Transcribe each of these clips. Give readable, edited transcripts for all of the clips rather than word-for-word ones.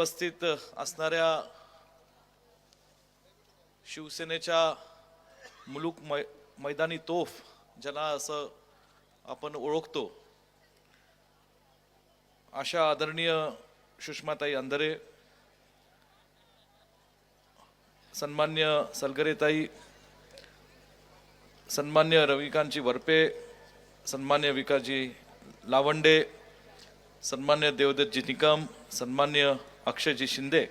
उपस्थित असणाऱ्या शिवसेनेच्या मुलूक मैदानी तोफ ज्याला असं आपण ओळखतो अशा आदरणीय सुषमाताई अंधारे, सन्मान्य सलगरेताई, सन्मान्य रविकांतजी वरपे, सन्मान्य विकासजी लावंडे, सन्मान्य देवदत्तजी निकम, सन्मान्य अक्षयजी शिंदे,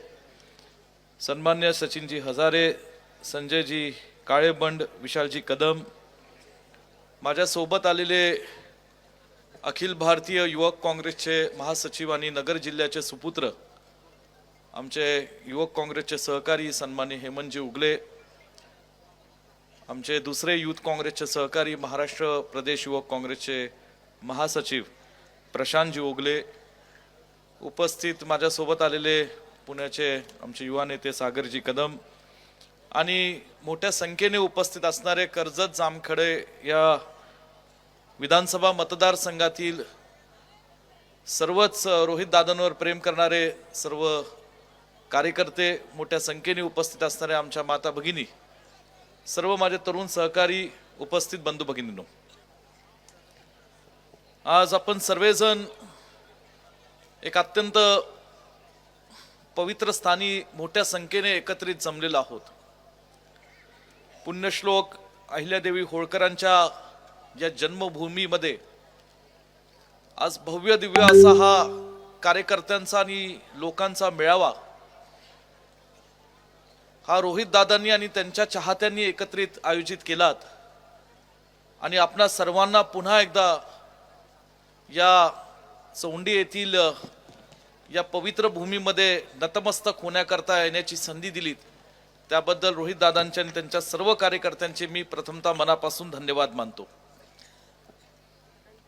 सन्मान्य सचिनजी हजारे, संजयजी काळेबंड, विशालजी कदम, माझ्यासोबत आलेले अखिल भारतीय युवक काँग्रेसचे महासचिव आणि नगर जिल्ह्याचे सुपुत्र आमचे युवक काँग्रेसचे सहकारी सन्मान्य हेमंतजी उगले, आमचे दुसरे यूथ काँग्रेसचे सहकारी महाराष्ट्र प्रदेश युवक काँग्रेसचे महासचिव प्रशांतजी उगले, उपस्थित माझ्यासोबत आलेले पुण्याचे आमचे युवा नेते सागरजी कदम आणि मोठ्या संख्येने उपस्थित असणारे कर्जत जामखेडे या विधानसभा मतदारसंघातील सर्वच रोहित दादांवर प्रेम करणारे सर्व कार्यकर्ते, मोठ्या संख्येने उपस्थित असणारे आमच्या माता भगिनी, सर्व माझे तरुण सहकारी, उपस्थित बंधू भगिनींनो, आज आपण सर्वजण एक अत्यंत पवित्र स्थानी मोठ्या संख्येने एकत्रित जमलेलो आहोत. पुण्यश्लोक अहिल्यादेवी होळकरांच्या या जन्मभूमीमध्ये आज भव्य दिव्य असा हा कार्यकर्त्यांचा आणि लोकांचा मेळावा हा रोहित दादांनी आणि त्यांच्या चाहत्यांनी एकत्रित आयोजित केलात आणि आपणा सर्वांना पुन्हा एकदा या चौंडी येथील या पवित्र भूमीमध्ये नतमस्तक होण्याकरता येण्याची संधी दिलीत, त्याबद्दल रोहित दादांचे आणि त्यांच्या सर्व कार्यकर्त्यांचे मी प्रथमतः मनापासून धन्यवाद मानतो.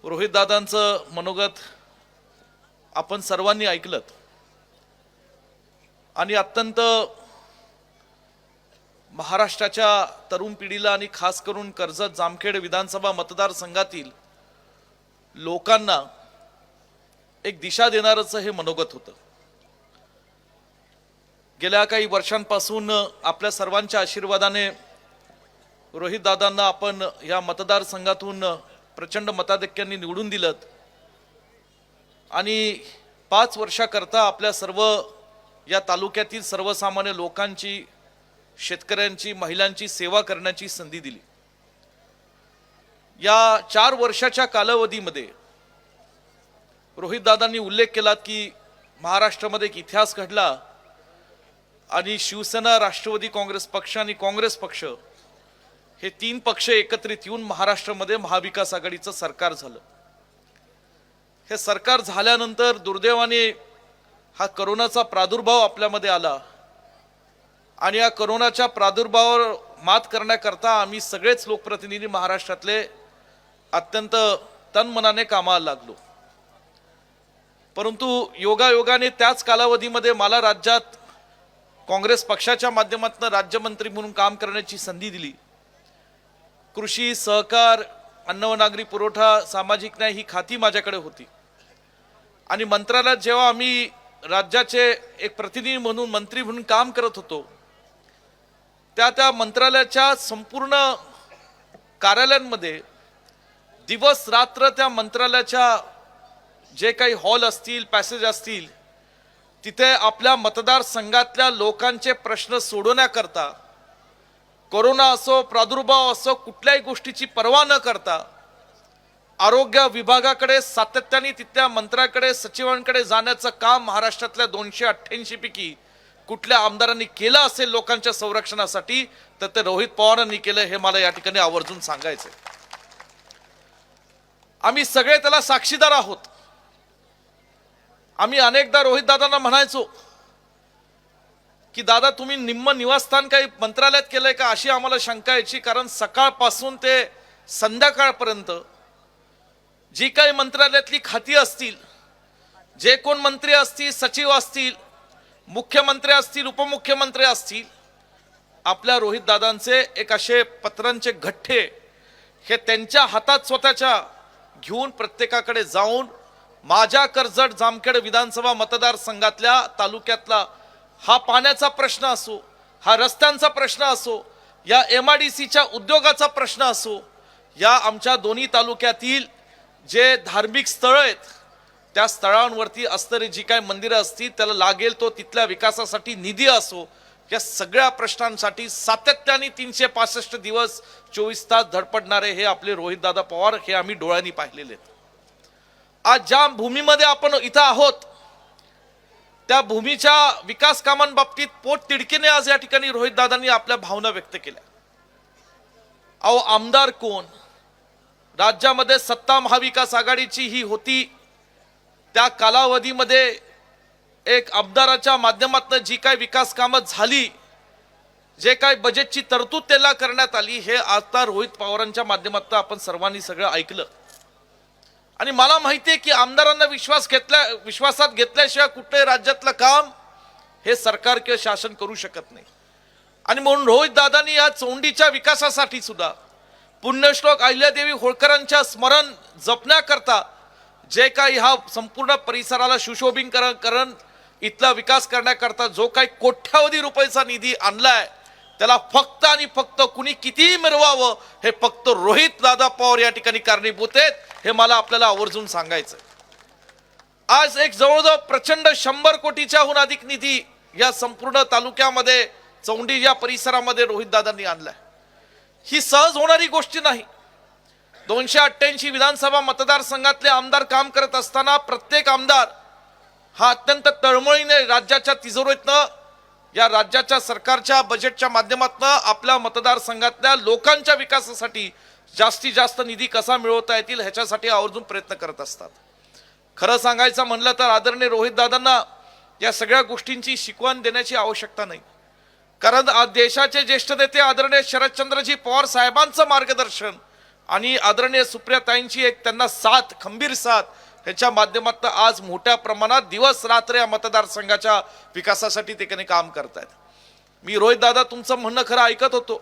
रोहित दादांचं मनोगत आपण सर्वांनी ऐकलं आणि अत्यंत महाराष्ट्राच्या तरुण पिढीला आणि खास करून कर्जत जामखेड विधानसभा मतदारसंघातील लोकांना एक दिशा देणारच हे मनोगत होतं. गेल्या काही वर्षांपासून आपल्या सर्वांच्या आशीर्वादाने रोहित दादांना आपण या मतदारसंघातून प्रचंड मताधिक्यांनी निवडून दिलं आणि 5 वर्षाकरता आपल्या सर्व या तालुक्यातील सर्वसामान्य लोकांची, शेतकऱ्यांची, महिलांची सेवा करण्याची संधी दिली. या 4 वर्षाच्या कालावधीमध्ये रोहित दादांनी उल्लेख केला की महाराष्ट्रामध्ये एक इतिहास घडला आणि शिवसेना, राष्ट्रवादी काँग्रेस पक्ष आणि काँग्रेस पक्ष हे 3 पक्ष एकत्रित येऊन महाराष्ट्रामध्ये महाविकास आघाडीचं सरकार झालं. हे सरकार झाल्यानंतर दुर्दैवाने हा करोनाचा प्रादुर्भाव आपल्यामध्ये आला आणि या करोनाच्या प्रादुर्भावावर मात करण्याकरता आम्ही सगळेच लोकप्रतिनिधी महाराष्ट्रातले अत्यंत तनमनाने कामाला लागलो. परंतु योगायोगाने त्याच कालावधीमध्ये मला राज्यात काँग्रेस पक्षाच्या माध्यमातून राज्यमंत्री म्हणून काम करण्याची संधी दिली. कृषी, सहकार, अन्न व नागरी पुरवठा, सामाजिक न्याय ही खाती माझ्याकडे होती आणि मंत्रालयात जेव्हा आम्ही राज्याचे एक प्रतिनिधी म्हणून, मंत्री म्हणून काम करत होतो, त्या मंत्रालयाच्या संपूर्ण कार्यालयांमध्ये दिवस रात्र त्या मंत्रालयाच्या जे काही हॉल असतील, पॅसेज असतील, तिथे आपल्या मतदारसंघातल्या लोकांचे प्रश्न सोडवण्याकरता कोरोना असो, प्रादुर्भाव असो, कुठल्याही गोष्टीची पर्वा न करता आरोग्य विभागाकडे सातत्याने तिथल्या मंत्र्याकडे, सचिवांकडे जाण्याचं काम महाराष्ट्रातल्या 288 पैकी कुठल्या आमदारांनी केलं असेल लोकांच्या संरक्षणासाठी तर ते रोहित पवारांनी केलं, हे मला या ठिकाणी आवर्जून सांगायचं. आम्ही सगळे त्याला साक्षीदार आहोत. आम्ही अनेकदा रोहित दादांना म्हणायचो की दादा तुम्ही निम्म निवासस्थान काही मंत्रालयात केलंय का, अशी आम्हाला शंका यायची. कारण सकाळपासून ते संध्याकाळपर्यंत जी काही मंत्रालयातली खाती असतील, जे कोण मंत्री असतील, सचिव असतील, मुख्यमंत्री असतील, उपमुख्यमंत्री असतील, आपल्या रोहित दादांचे एक असे पत्रांचे गठ्ठे हे त्यांच्या हातात स्वतःच्या घेऊन प्रत्येकाकडे जाऊन माझ्या कर्जत जामखेड विधानसभा मतदारसंघातल्या तालुक्यातला हा पाण्याचा प्रश्न असो, हा रस्त्यांचा प्रश्न असो, या MIDCच्या उद्योगाचा प्रश्न असो, या आमच्या दोन्ही तालुक्यातील जे धार्मिक स्थळ आहेत त्या स्थळांवरती असणारी जी काही मंदिरं असतील त्याला लागेल तो तिथल्या विकासासाठी निधी असो, या सगळ्या प्रश्नांसाठी सातत्याने 365 दिवस 24 तास धडपडणारे हे आपले रोहितदादा पवार हे आम्ही डोळ्यांनी पाहिलेले आहेत. आज ज्या भूमीमध्ये आपण इथं आहोत त्या भूमीच्या विकास कामांबाबतीत पोट तिडकीने आज या ठिकाणी रोहितदादांनी आपल्या भावना व्यक्त केल्या. अहो, आमदार कोण? राज्यामध्ये सत्ता महाविकास आघाडीची ही होती. त्या कालावधीमध्ये एक आमदाराच्या माध्यमातून जी काही विकास कामं झाली, जे काही बजेटची तरतूद त्याला करण्यात आली, हे आता रोहित पवारांच्या माध्यमातून आपण सर्वांनी सगळं ऐकलं. आणि मला माहिती आहे की आमदारांना विश्वासात घेतल्याशिवाय कुठे राज्यातलं काम हे सरकार किंवा शासन करू शकत नाही. आणि म्हणून रोहित दादांनी या चौंडीच्या विकासासाठी सुद्धा पुण्यश्लोक अहिल्यादेवी होळकरांच्या स्मरण जपण्याकरता जे काही हा संपूर्ण परिसराला सुशोभीकरण इथला विकास करण्याकरता जो काही कोट्यावधी रुपयाचा निधी आणलाय, त्याला फक्त आणि फक्त कुणी कितीही मिरवावं हे फक्त रोहित दादा पवार या ठिकाणी कारणीभूत आहेत, हे मला आपल्याला आवर्जून सांगायचं. आज एक जवळजवळ प्रचंड 100 कोटीच्याहून अधिक निधी या संपूर्ण तालुक्यामध्ये चौंडी या परिसरामध्ये रोहित दादांनी आणलाय. ही सहज होणारी गोष्ट नाही. 288 विधानसभा मतदारसंघातले आमदार काम करत असताना प्रत्येक आमदार हा अत्यंत तळमळीने राज्याच्या तिजोरीतनं या राज्याच्या सरकारच्या बजेटच्या माध्यमातून आपल्या मतदारसंघातल्या लोकांच्या विकासासाठी जास्तीत जास्त निधी कसा मिळवता येतील ह्याच्यासाठी आवर्जून प्रयत्न करत असतात. खरं सांगायचं म्हणलं तर आदरणीय रोहित दादांना या सगळ्या गोष्टींची शिकवण देण्याची आवश्यकता नाही. कारण आज देशाचे ज्येष्ठ नेते आदरणीय शरदचंद्रजी पवार साहेबांचं मार्गदर्शन आणि आदरणीय सुप्रियाताईंची एक त्यांना साथ, खंबीर साथ, ह्याच्या माध्यमातून आज मोठ्या प्रमाणात दिवस रात्र या मतदारसंघाच्या विकासासाठी ते काम करतायत. मी रोहित दादा तुमचं म्हणणं खरं ऐकत होतो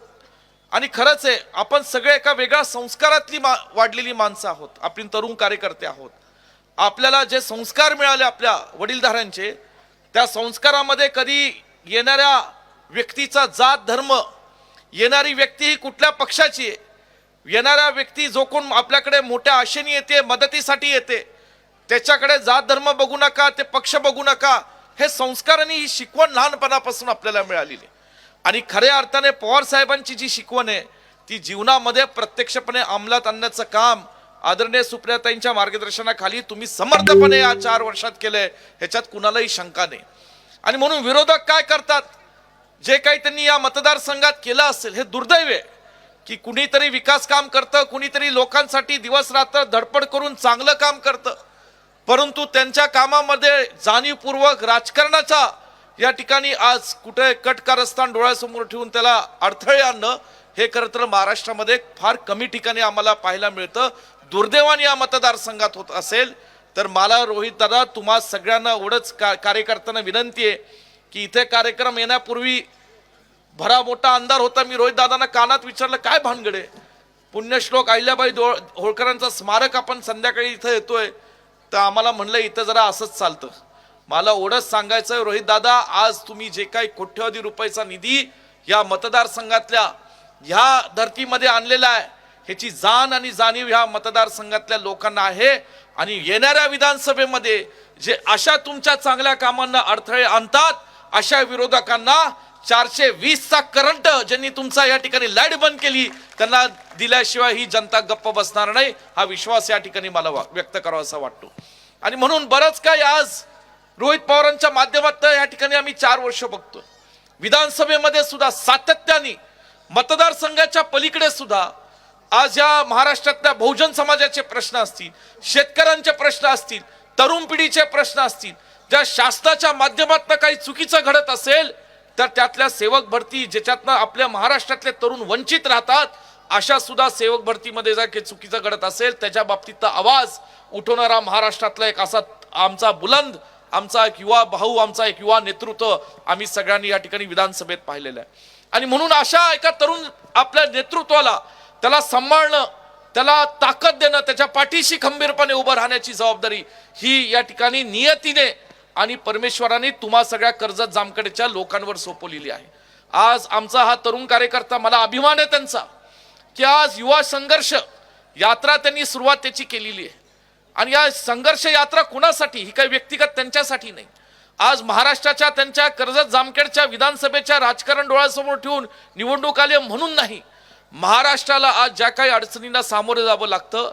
आणि खरंच आहे, आपण सगळे एका वेगळ्या संस्कारातली वाढलेली माणसं आहोत. आपण तरुण कार्यकर्ते आहोत. आपल्याला जे संस्कार मिळाले आपल्या वडीलधाऱ्यांचे, त्या संस्कारामध्ये कधी येणाऱ्या व्यक्तीचा जात धर्म, येणारी व्यक्ती ही कुठल्या पक्षाची आहे, येणाऱ्या व्यक्ती जो कोण आपल्याकडे मोठ्या आशेने येते, मदतीसाठी येते, त्याच्याकडे जात धर्म बघू नका, ते पक्ष बघू नका, हे संस्कारांनी ही शिकवण लहानपणापासून आपल्याला मिळालेली. आणि खऱ्या अर्थाने पवार साहेबांची जी शिकवण आहे ती जीवनामध्ये प्रत्यक्षपणे अंमलात आणण्याचं काम आदरणीय सुप्रियाताईंच्या मार्गदर्शनाखाली तुम्ही समर्थपणे या 4 वर्षात केलंय, ह्याच्यात कुणालाही शंका नाही. आणि म्हणून विरोधक काय करतात, जे काही त्यांनी या मतदारसंघात केलं असेल हे दुर्दैव आहे की कुणीतरी विकास काम करतं, कुणीतरी लोकांसाठी दिवस रात्र धडपड करून चांगलं काम करतं, परंतु त्यांच्या कामामध्ये जाणीवपूर्वक राजकारणाचा या ठिकाणी आज कुठे कटकारस्थान डोळ्यासमोर ठेवून त्याला अडथळे आणणं हे खरं तर महाराष्ट्रामध्ये फार कमी ठिकाणी आम्हाला पाहायला मिळतं. दुर्दैवाने या मतदारसंघात होत असेल तर मला रोहित दादा तुम्हा सगळ्यांना एवढंच कार्यकर्त्यांना विनंती आहे की इथे कार्यक्रम येण्यापूर्वी भरा मोठा अंधार होता. मी रोहित दादांना कानात विचारलं, काय भानगडे, पुण्यश्लोक अहिल्याबाई होळकरांचं स्मारक आपण संध्याकाळी इथं येतोय, तर आम्हाला म्हणलं इथं जरा असंच चालतं. मला एवढंच सांगायचं रोहित दादा, आज तुम्ही जे काही कोट्यवधी रुपयाचा निधी या मतदारसंघातल्या ह्या धर्तीमध्ये आणलेला आहे, ह्याची जाण आणि जाणीव ह्या मतदारसंघातल्या लोकांना आहे. आणि येणाऱ्या विधानसभेमध्ये जे अशा तुमच्या चांगल्या कामांना अडथळे आणतात, अशा विरोधकांना 420चा करंट ज्यांनी तुमचा या ठिकाणी लाईट बंद केली त्यांना दिल्याशिवाय ही जनता गप्प बसणार नाही, हा विश्वास या ठिकाणी मला व्यक्त करावासा वाटतो. आणि म्हणून बरंच काही आज रोहित पवारांच्या माध्यमातून या ठिकाणी आम्ही 4 वर्ष बघतो. विधानसभेमध्ये सुद्धा सातत्याने मतदारसंघाच्या पलीकडे सुद्धा आज या महाराष्ट्रातल्या बहुजन समाजाचे प्रश्न असतील, शेतकऱ्यांचे प्रश्न असतील, तरुण पिढीचे प्रश्न असतील, ज्या शासनाच्या माध्यमातून काही चुकीचं घडत असेल तर त्यातल्या सेवक भरती ज्याच्यातनं आपल्या महाराष्ट्रातले तरुण वंचित राहतात, अशा सुद्धा सेवक भरतीमध्ये जर काही चुकीचं घडत असेल त्याच्या बाबतीत आवाज उठवणारा महाराष्ट्रातला एक असा आमचा बुलंद, आमचा एक युवा भाऊ, आमचा एक युवा नेतृत्व आम्ही सगळ्यांनी या ठिकाणी विधानसभेत पाहिलेलं आहे. आणि म्हणून अशा एका तरुण आपल्या नेतृत्वाला त्याला सांभाळणं त्याला ताकद देणं, त्याच्या पाठीशी खंबीरपणे उभं राहण्याची जबाबदारी ही या ठिकाणी नियतीने आणि परमेश्वराने तुम्हा सगळ्या कर्जत जामखेडच्या लोकांवर सोपवलेली आहे. आज आमचा हा तरुण कार्यकर्ता, मला अभिमान आहे त्यांचा, की आज युवा संघर्ष यात्रा त्यांनी सुरुवात त्याची केलेली आहे. आणि या संघर्ष यात्रा कुणासाठी? ही काही व्यक्तिगत त्यांच्यासाठी नाही. आज महाराष्ट्राच्या त्यांच्या कर्जत जामखेडच्या विधानसभेच्या राजकारण डोळ्यासमोर ठेवून निवडणूक आली म्हणून नाही. महाराष्ट्राला आज ज्या काही अडचणींना सामोरे जावं लागतं,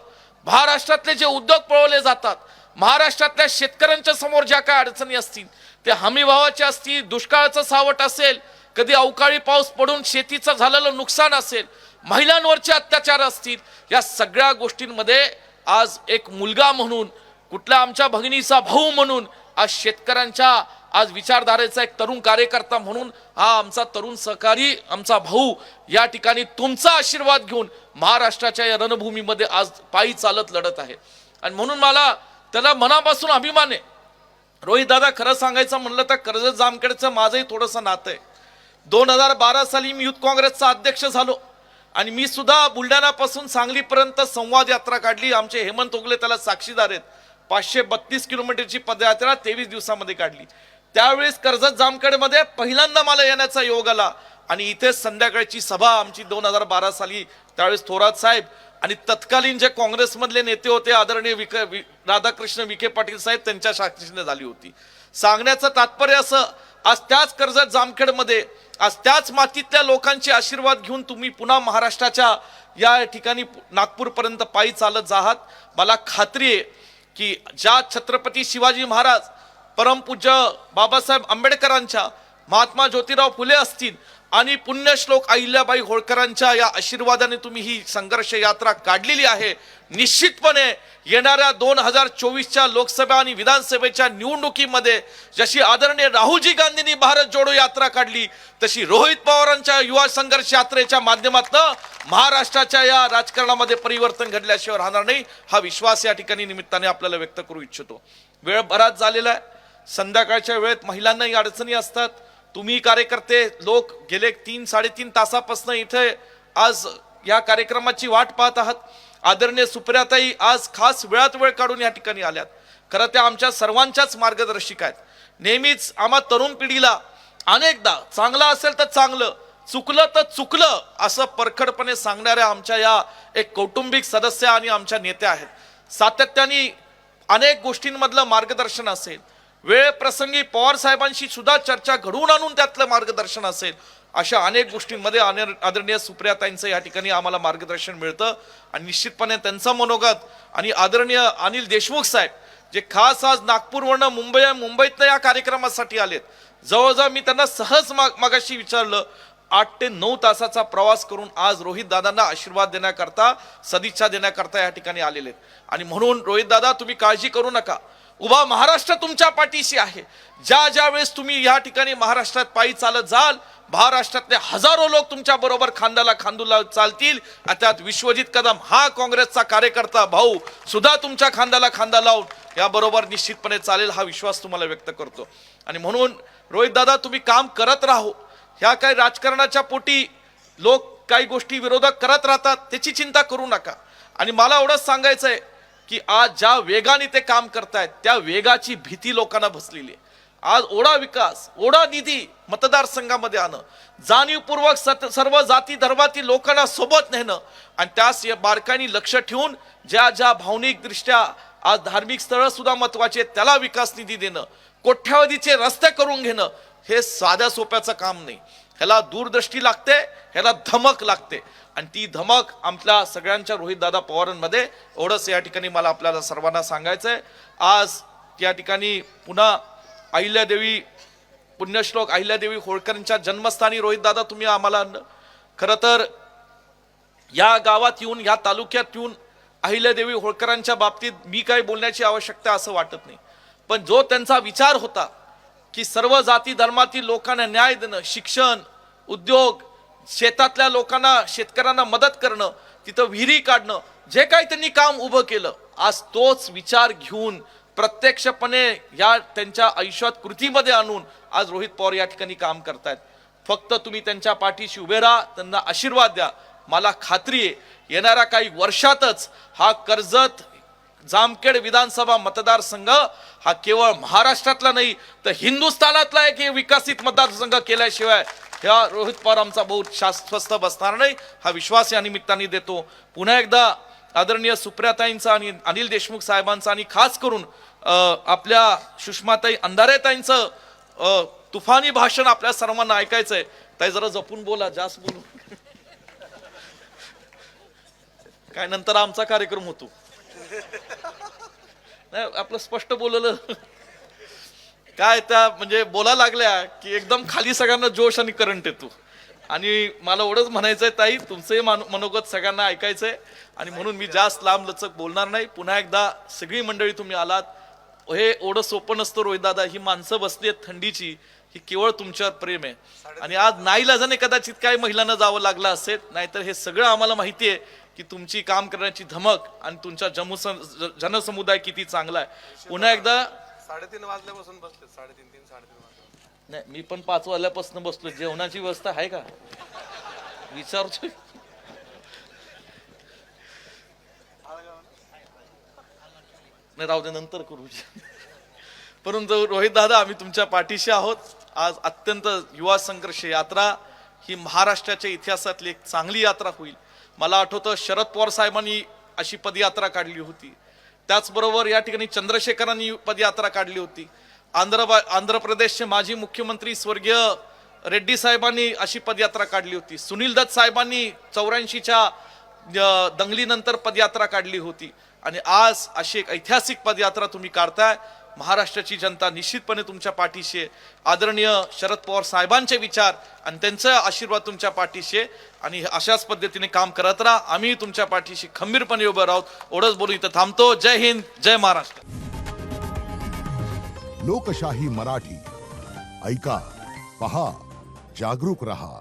महाराष्ट्रातले जे उद्योग पळवले जातात, महाराष्ट्रातल्या शेतकऱ्यांच्या समोर ज्या काही अडचणी असतील, ते हमीभावाच्या असतील, दुष्काळाचं सावट असेल, कधी अवकाळी पाऊस पडून शेतीचं झालेलं नुकसान असेल, महिलांवरचे अत्याचार असतील, या सगळ्या गोष्टींमध्ये आज एक मुलगा म्हणून, कुठल्या आमच्या भगिनीचा भाऊ म्हणून, आज शेतकऱ्यांच्या आज विचारधारेचा एक तरुण कार्यकर्ता म्हणून हा आमचा तरुण सहकारी, आमचा भाऊ या ठिकाणी तुमचा आशीर्वाद घेऊन महाराष्ट्राच्या या रणभूमीमध्ये आज पायी चालत लढत आहे. आणि म्हणून मला त्याला मनापासून अभिमान आहे. रोहित दादा, खरं सांगायचं म्हणलं तर कर्जत जामखेडचं माझंही थोडंसं नातं आहे. 2012 साली मी युथ काँग्रेसचा अध्यक्ष झालो आणि मी सुद्धा बुलढाणापासून सांगलीपर्यंत संवाद यात्रा काढली. आमचे हेमंत ओगले त्याला साक्षीदार आहेत. 532 किलोमीटरची पदयात्रा 23 दिवसामध्ये काढली. त्यावेळेस कर्जत जामखेडमध्ये पहिल्यांदा मला येण्याचा योग आला आणि इथे संध्याकाळची सभा आमची 2012 साली, त्यावेळेस थोरात साहेब आणि तत्कालीन जे काँग्रेसमधले नेते होते आदरणीय राधाकृष्ण विखे पाटील साहेब, त्यांच्या साक्षीने झाली होती. सांगण्याचं तात्पर्य असं, आज त्याच कर्जत जामखेडमध्ये, आज त्याच मातीतल्या लोकांचे आशीर्वाद घेऊन तुम्ही पुन्हा महाराष्ट्राच्या या ठिकाणी नागपूरपर्यंत पायी चालत आहात. मला खात्री आहे की ज्या छत्रपती शिवाजी महाराज, परमपूज्य बाबासाहेब आंबेडकरांच्या, महात्मा ज्योतिराव फुले असतील आणि पुण्यश्लोक अहिल्याबाई होळकरांच्या या आशीर्वादाने तुम्ही ही संघर्ष यात्रा काढलेली आहे. निश्चितपणे येणाऱ्या 2024च्या लोकसभा आणि विधानसभेच्या निवडणुकीमध्ये जशी आदरणीय राहुलजी गांधींनी भारत जोडो यात्रा काढली, तशी रोहित पवारांच्या युवा संघर्ष यात्रेच्या माध्यमातून महाराष्ट्राच्या या राजकारणामध्ये परिवर्तन घडल्याशिवाय राहणार नाही, हा विश्वास या ठिकाणी निमित्ताने आपल्याला व्यक्त करू इच्छितो. वेळ बराच झालेला आहे. संध्याकाळच्या वेळेत महिलांनाही अडचणी असतात. तुम्ही कार्यकर्ते लोक गेले 3-3.5 तासापासून इथे आज या कार्यक्रमाची वाट पाहत आहात. आदरणीय सुप्रियाताई आज खास वेळात वेळ काढून या ठिकाणी आल्यात. खरं त्या आमच्या सर्वांच्याच मार्गदर्शिका आहेत. नेहमीच आम्हा तरुण पिढीला अनेकदा चांगलं असेल तर चांगलं, चुकलं तर चुकलं असं परखडपणे सांगणाऱ्या आमच्या या एक कौटुंबिक सदस्य आणि आमच्या नेत्या आहेत. सातत्याने अनेक गोष्टींमधलं मार्गदर्शन असेल, वेळ प्रसंगी पवार साहेबांशी सुद्धा चर्चा घडवून आणून त्यातलं मार्गदर्शन असेल, अशा अनेक गोष्टींमध्ये आदरणीय सुप्रियाताईंचं या ठिकाणी आम्हाला मार्गदर्शन मिळतं. आणि निश्चितपणे त्यांचं मनोगत आणि आदरणीय अनिल देशमुख साहेब जे खास आज नागपूरवरनं मुंबईतनं या कार्यक्रमासाठी आलेत. जवळजवळ मी त्यांना सहज मगाशी विचारलं, 8 ते 9 तासाचा प्रवास करून आज रोहित दादांना आशीर्वाद देण्याकरता, सदिच्छा देण्याकरता या ठिकाणी आलेले आहेत. आणि म्हणून रोहित दादा, तुम्ही काळजी करू नका. उभा महाराष्ट्र तुमच्या पाठीशी आहे. ज्या वेळेस तुम्ही या ठिकाणी महाराष्ट्रात पायी चालत जाल, महाराष्ट्रातले हजारो लोक तुमच्या बरोबर खांद्याला खांदूला चालतील. त्यात विश्वजित कदम हा काँग्रेसचा कार्यकर्ता भाऊ सुद्धा तुमच्या खांद्याला खांदा लावून या बरोबर निश्चितपणे चालेल, हा विश्वास तुम्हाला व्यक्त करतो. आणि म्हणून रोहित दादा, तुम्ही काम करत राहो. ह्या काही राजकारणाच्या पोटी लोक काही गोष्टी विरोधक करत राहतात, त्याची चिंता करू नका. आणि मला एवढंच सांगायचं आहे की आज ज्या वेगाने ते काम करतायत, त्या वेगाची भीती लोकांना बसलेली आहे. आज ओढा विकास, ओढा निधी मतदारसंघामध्ये आणणं, जाणीवपूर्वक सर्व जाती धर्मातील लोकांना सोबत नेणं आणि त्यास बारकाईने लक्ष ठेवून ज्या भावनिक दृष्ट्या आज धार्मिक स्थळं सुद्धा महत्वाचे आहेत, त्याला विकास निधी देणं, कोट्यावधीचे रस्ते करून घेणं, हे साध्या सोप्याचं काम नाही. ह्याला दूरदृष्टी लागते, ह्याला धमक लागते. आणि ती धमक आमच्या सगळ्यांच्या रोहितदादा पवारांमध्ये, एवढंच या ठिकाणी मला आपल्याला सर्वांना सांगायचंय. आज या ठिकाणी पुन्हा अहिल्यादेवी, पुण्यश्लोक अहिल्यादेवी होळकरांच्या जन्मस्थानी रोहितदादा तुम्ही आम्हाला आणलं. खरं तर या गावात येऊन, या तालुक्यात येऊन अहिल्यादेवी होळकरांच्या बाबतीत मी काही बोलण्याची आवश्यकता असं वाटत नाही. पण जो त्यांचा विचार होता की सर्व जाती धर्मातील लोकांना न्याय देणं, शिक्षण, उद्योग, शेतातल्या लोकांना, शेतकऱ्यांना मदत करणं, तिथं विहिरी काढणं, जे काही त्यांनी काम उभं केलं, आज तोच विचार घेऊन प्रत्यक्षपणे या त्यांच्या आयुष्यात कृतीमध्ये आणून आज रोहित पवार या ठिकाणी काम करतायत. फक्त तुम्ही त्यांच्या पाठीशी उभे राहा, त्यांना आशीर्वाद द्या. मला खात्री आहे येणाऱ्या काही वर्षातच हा कर्जत जामखेड विधानसभा मतदारसंघ हा केवळ महाराष्ट्रातला नाही तर हिंदुस्थानातला एक विकसित मतदारसंघ केल्याशिवाय ह्या रोहित पवार आमचा बहुत स्वस्थ बसणार नाही, हा विश्वास या निमित्ताने देतो. पुन्हा एकदा आदरणीय सुप्रियाताईंचा आणि अनिल देशमुख साहेबांचा आणि खास करून आपल्या सुषमाताई अंधारेताईंचं तुफानी भाषण आपल्या सर्वांना ऐकायचंय. ताई जरा जपून बोला, जास्त बोलू काय नंतर आमचा कार्यक्रम होतो. नाही आपलं स्पष्ट बोललं काय त्या म्हणजे बोला लागल्या की एकदम खाली सगळ्यांना जोश आणि करंट येतो. आणि मला एवढंच म्हणायचंय ताई तुमचंही मनोगत सगळ्यांना ऐकायचंय आणि म्हणून मी जास्त लांब लचक बोलणार नाही. पुन्हा एकदा सगळी मंडळी तुम्ही आलात, हे एवढं सोपं नसतं रोहित दादा. ही माणसं बसली आहेत थंडीची, ही केवळ तुमच्यावर प्रेम आहे. आणि आज नाईलाजाने कदाचित काही महिलांना जावं लागलं असेल, नाहीतर हे सगळं आम्हाला माहिती आहे की तुमची काम करण्याची धमक आणि तुमचा जनसमुदाय किती चांगला आहे. पुन्हा एकदा 3:30 वाजल्यापासून बसले, 3:30 वाजले. नाही मी पण 5 वाजल्यापासून बसलो. जेवणाची व्यवस्था आहे का विचारतोय. नाही राहू दे नंतर करू. परंतु रोहित दादा आम्ही तुमच्या पाठीशी आहोत. आज अत्यंत युवा संघर्ष यात्रा ही महाराष्ट्राच्या इतिहासातली एक चांगली यात्रा होईल. मला आठवतं शरद पवार साहेबांनी अशी पदयात्रा काढली होती. त्याचबरोबर या ठिकाणी चंद्रशेखरांनी पदयात्रा काढली होती. आंध्र प्रदेशचे माजी मुख्यमंत्री स्वर्गीय रेड्डी साहेबांनी अशी पदयात्रा काढली होती. सुनील दत्त साहेबांनी 84च्या दंगलीनंतर पदयात्रा काढली होती. आणि आज अशी एक ऐतिहासिक पदयात्रा तुम्ही काढताय. महाराष्ट्राची जनता निश्चितपणे तुमच्या पाठीशी आहे. आदरणीय शरद पवार साहेबांचे विचार आणि त्यांचा आशीर्वाद तुमच्या पाठीशी आहे आणि अशाच पद्धतीने काम करत राहा. आम्ही तुमच्या पाठीशी खंबीरपणे उभं राहू. एवढंच बोलून इथं थांबतो. जय हिंद, जय महाराष्ट्र. लोकशाही मराठी ऐका, पहा, जागरूक रहा.